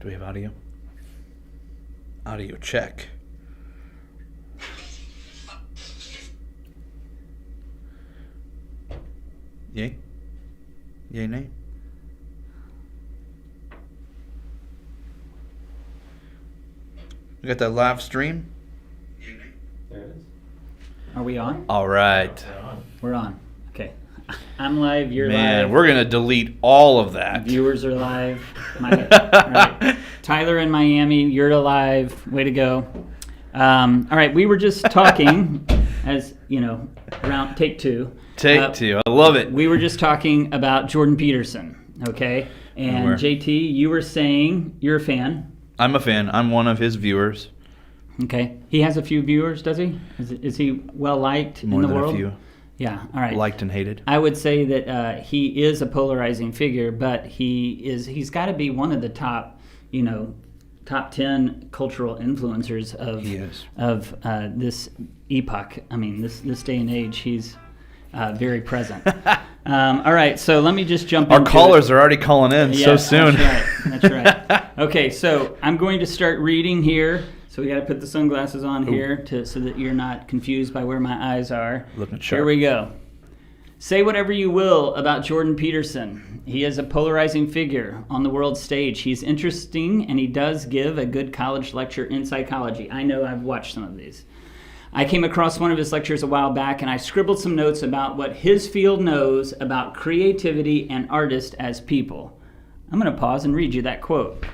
Do we have audio? Audio check. Yay? Yay, nay? We got that live stream? There it is. Are we on? All right. We're on. Okay. I'm live, you're Man, live. we're going to delete all of that. Viewers are live. Right. Tyler in Miami, you're alive. Way to go. All right, we were just talking, as you know, around take two. Take two. I love it. We were just talking about Jordan Peterson, okay? And JT, you were saying you're a fan. I'm a fan. I'm one of his viewers. Okay. He has a few viewers, does he? Is he well liked More in the than world? a few. Yeah. All right. Liked and hated. I would say that he is a polarizing figure, but he's got to be one of the top 10 cultural influencers of this epoch. I mean, this day and age, he's very present. All right, so let me just jump in. Our callers are already calling in so soon. That's right. Okay, so I'm going to start reading here. So we got to put the sunglasses on here so that you're not confused by where my eyes are. Looking sharp. Here we go. Say whatever you will about Jordan Peterson. He is a polarizing figure on the world stage. He's interesting, and he does give a good college lecture in psychology. I know, I've watched some of these. I came across one of his lectures a while back, and I scribbled some notes about what his field knows about creativity and artists as people. I'm going to pause and read you that quote.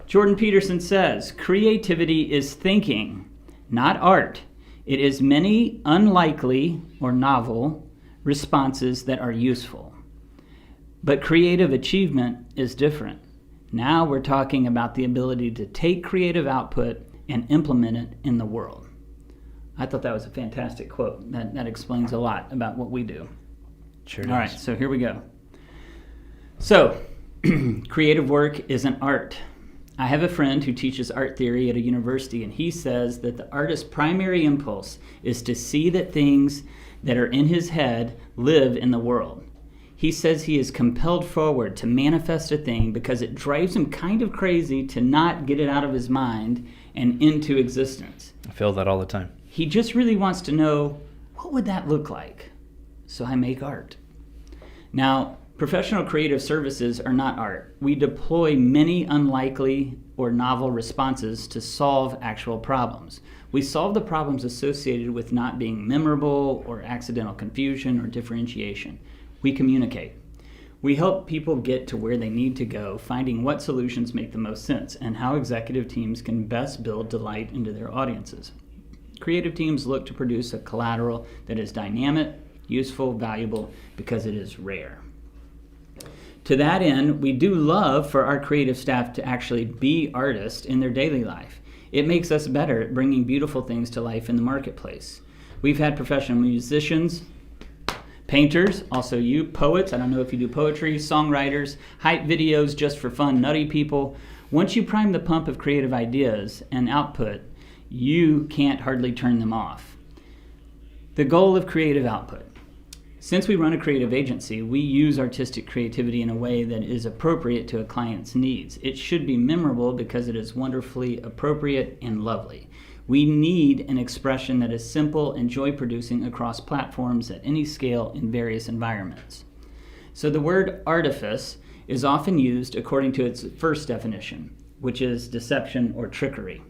Jordan Peterson says, "Creativity is thinking, not art. It is many unlikely or novel responses that are useful. But creative achievement is different. Now we're talking about the ability to take creative output and implement it in the world." I thought that was a fantastic quote. That explains a lot about what we do. Sure All does. right, so here we go. So, creative work is an art. I have a friend who teaches art theory at a university, and he says that the artist's primary impulse is to see that things that are in his head live in the world. He says he is compelled forward to manifest a thing because it drives him kind of crazy to not get it out of his mind and into existence. I feel that all the time. He just really wants to know, what would that look like? So I make art. Now, professional creative services are not art. We deploy many unlikely or novel responses to solve actual problems. We solve the problems associated with not being memorable or accidental confusion or differentiation. We communicate. We help people get to where they need to go, finding what solutions make the most sense and how executive teams can best build delight into their audiences. Creative teams look to produce a collateral that is dynamic, useful, valuable, because it is rare. To that end, we do love for our creative staff to actually be artists in their daily life. It makes us better at bringing beautiful things to life in the marketplace. We've had professional musicians, painters, also you, poets, I don't know if you do poetry, songwriters, hype videos just for fun, nutty people. Once you prime the pump of creative ideas and output, you can't hardly turn them off. The goal of creative output. Since we run a creative agency, we use artistic creativity in a way that is appropriate to a client's needs. It should be memorable because it is wonderfully appropriate and lovely. We need an expression that is simple and joy-producing across platforms at any scale in various environments. So the word artifice is often used according to its first definition, which is deception or trickery.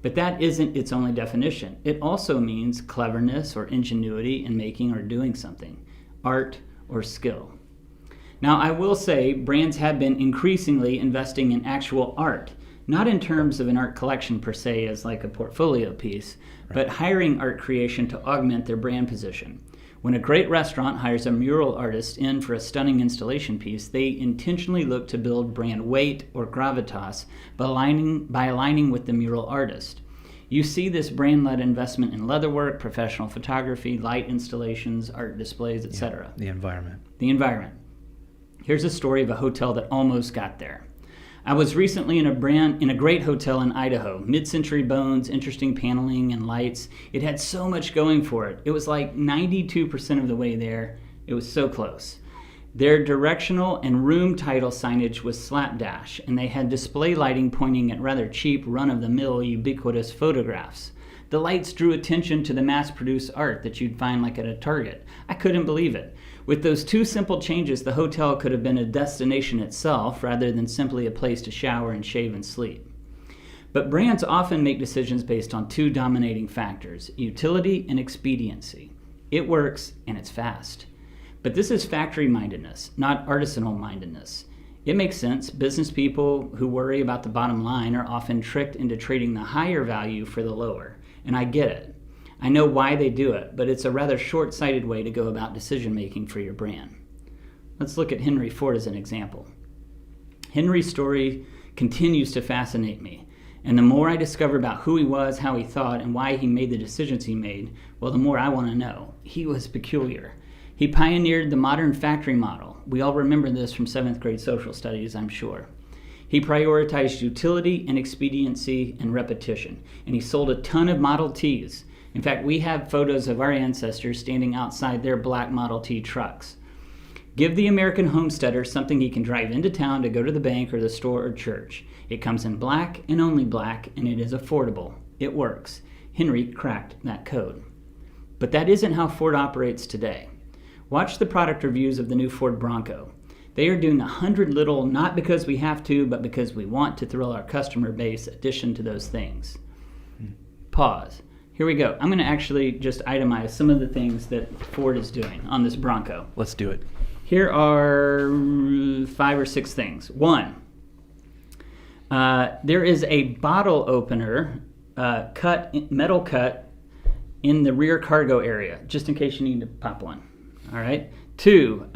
But that isn't its only definition. It also means cleverness or ingenuity in making or doing something, art or skill. Now, I will say brands have been increasingly investing in actual art, not in terms of an art collection per se as like a portfolio piece, but hiring art creation to augment their brand position. When a great restaurant hires a mural artist in for a stunning installation piece, they intentionally look to build brand weight or gravitas by aligning with the mural artist. You see this brand-led investment in leatherwork, professional photography, light installations, art displays, etc. The environment. The environment. Here's a story of a hotel that almost got there. I was recently in a great hotel in Idaho, mid-century bones, interesting paneling and lights. It had so much going for it. It was like 92% of the way there. It was so close. Their directional and room title signage was slapdash, and they had display lighting pointing at rather cheap, run-of-the-mill, ubiquitous photographs. The lights drew attention to the mass-produced art that you'd find like at a Target. I couldn't believe it. With those two simple changes, the hotel could have been a destination itself rather than simply a place to shower and shave and sleep. But brands often make decisions based on two dominating factors, utility and expediency. It works, and it's fast. But this is factory-mindedness, not artisanal-mindedness. It makes sense. Business people who worry about the bottom line are often tricked into trading the higher value for the lower. And I get it. I know why they do it, but it's a rather short-sighted way to go about decision-making for your brand. Let's look at Henry Ford as an example. Henry's story continues to fascinate me. And the more I discover about who he was, how he thought, and why he made the decisions he made, well, the more I want to know. He was peculiar. He pioneered the modern factory model. We all remember this from 7th grade social studies, I'm sure. He prioritized utility and expediency and repetition, and he sold a ton of Model Ts. In fact, we have photos of our ancestors standing outside their black Model T trucks. Give the American homesteader something he can drive into town to go to the bank or the store or church. It comes in black and only black, and it is affordable. It works. Henry cracked that code. But that isn't how Ford operates today. Watch the product reviews of the new Ford Bronco. They are doing 100 little, not because we have to, but because we want to thrill our customer base addition to those things. Pause. Here we go. I'm going to actually just itemize some of the things that Ford is doing on this Bronco. Let's do it. Here are 5 or 6 things. 1, there is a bottle opener metal cut in the rear cargo area, just in case you need to pop one. All right. 2,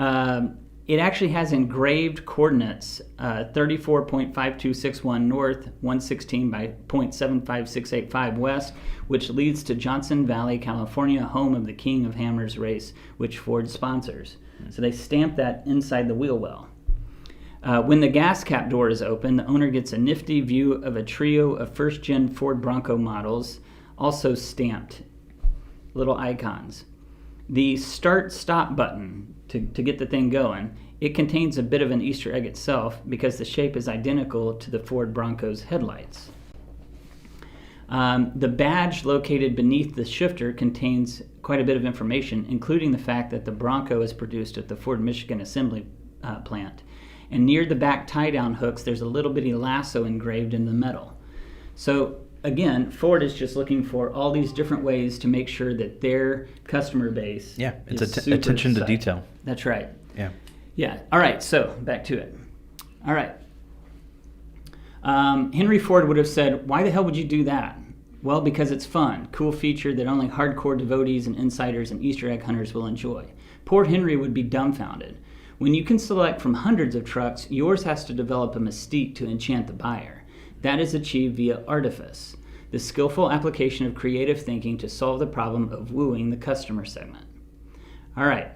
it actually has engraved coordinates, 34.5261 north, 116 by 0.75685 west, which leads to Johnson Valley, California, home of the King of Hammers race, which Ford sponsors. So they stamp that inside the wheel well. When the gas cap door is open, the owner gets a nifty view of a trio of first-gen Ford Bronco models, also stamped, little icons. The start-stop button to get the thing going, it contains a bit of an Easter egg itself because the shape is identical to the Ford Bronco's headlights. The badge located beneath the shifter contains quite a bit of information, including the fact that the Bronco is produced at the Ford Michigan assembly plant. And near the back tie-down hooks, there's a little bitty lasso engraved in the metal. So again, Ford is just looking for all these different ways to make sure that their customer base it's is super attention to psyched. detail. That's right. Yeah. Yeah. All right. So back to it. All right. Henry Ford would have said, why the hell would you do that? Well, because it's fun, cool feature that only hardcore devotees and insiders and Easter egg hunters will enjoy. Poor Henry would be dumbfounded. When you can select from hundreds of trucks, yours has to develop a mystique to enchant the buyer. That is achieved via artifice, the skillful application of creative thinking to solve the problem of wooing the customer segment. All right.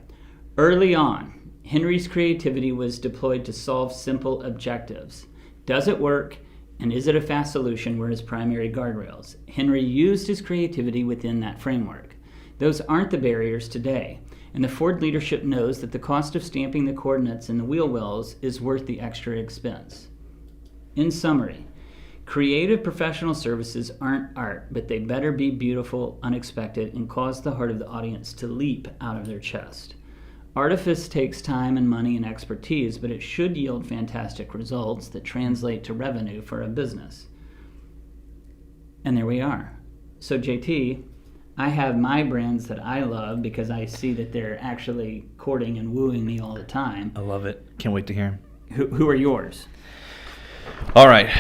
Early on, Henry's creativity was deployed to solve simple objectives. Does it work? And is it a fast solution were his primary guardrails? Henry used his creativity within that framework. Those aren't the barriers today, and the Ford leadership knows that the cost of stamping the coordinates in the wheel wells is worth the extra expense. In summary, creative professional services aren't art, but they better be beautiful, unexpected, and cause the heart of the audience to leap out of their chest. Artifice takes time and money and expertise, but it should yield fantastic results that translate to revenue for a business. And there we are. So JT, I have my brands that I love because I see that they're actually courting and wooing me all the time. I love it. Can't wait to hear them. Who are yours? All right.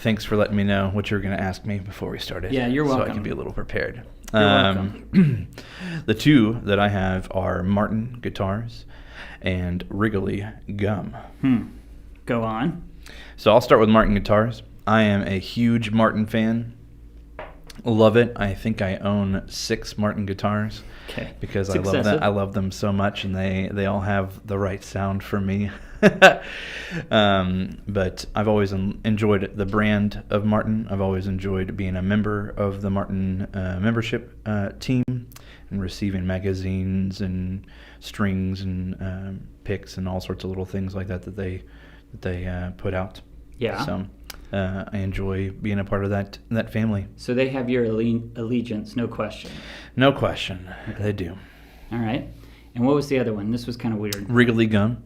Thanks for letting me know what you were going to ask me before we started. Yeah, you're welcome. So I can be a little prepared. You're welcome. The two that I have are Martin guitars and Wrigley gum. Go on. So I'll start with Martin guitars. I am a huge Martin fan. Love it. I think I own 6 Martin guitars. Okay. Because It's I love them. excessive. I love them so much, and they all have the right sound for me. But I've always enjoyed the brand of Martin. I've always enjoyed being a member of the Martin membership team and receiving magazines and strings and picks and all sorts of little things like that they put out. Yeah. So I enjoy being a part of that family. So they have your allegiance, no question. No question. They do. All right. And what was the other one? This was kind of weird. Wrigley gum.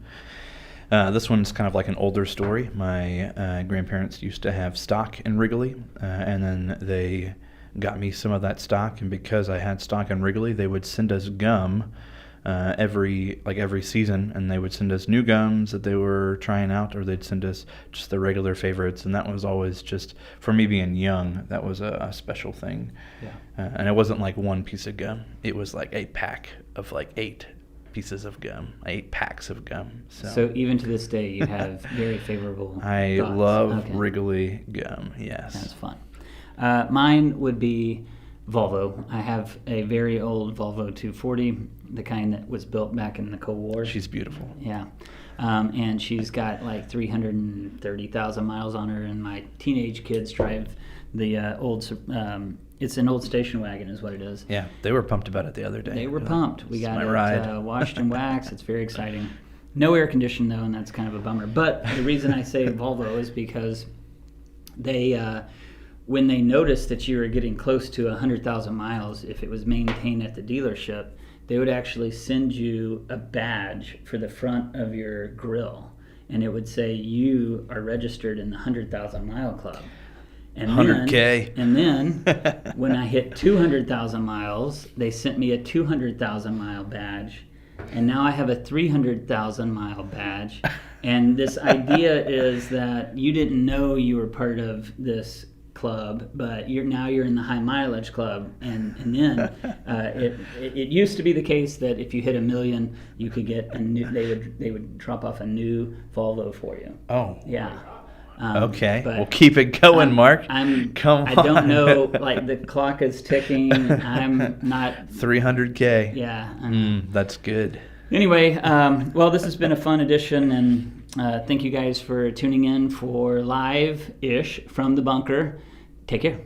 This one's kind of like an older story. My grandparents used to have stock in Wrigley, and then they got me some of that stock. And because I had stock in Wrigley, they would send us gum every season, and they would send us new gums that they were trying out, or they'd send us just the regular favorites. And that was always just, for me being young, that was a special thing. Yeah. And it wasn't like one piece of gum. It was like a pack of like 8 pieces of gum, 8 packs of gum. So even to this day, you have very favorable I thoughts. love Okay. Wrigley gum, yes. That's fun. Mine would be Volvo. I have a very old Volvo 240, the kind that was built back in the Cold War. She's beautiful. Yeah. And she's got like 330,000 miles on her, and my teenage kids drive the it's an old station wagon is what it is. Yeah, they were pumped about it the other day. They were pumped. We "This is got my it ride." washed and waxed. It's very exciting. No air conditioning though, and that's kind of a bummer. But the reason I say Volvo is because they, when they noticed that you were getting close to 100,000 miles, if it was maintained at the dealership, they would actually send you a badge for the front of your grill, and it would say you are registered in the 100,000 mile club. And 100K. Then when I hit 200,000 miles, they sent me a 200,000 mile badge. And now I have a 300,000 mile badge. And this idea is that you didn't know you were part of this club, but you're in the high mileage club. And then it used to be the case that if you hit 1 million, you could get a new. They would drop off a new Volvo for you. Oh. Yeah. Okay, but we'll keep it going, Mark. Come on. I don't know. Like the clock is ticking. I'm not. 300K. Yeah. That's good. Anyway, well, this has been a fun edition, and thank you guys for tuning in for live-ish from the bunker. Take care.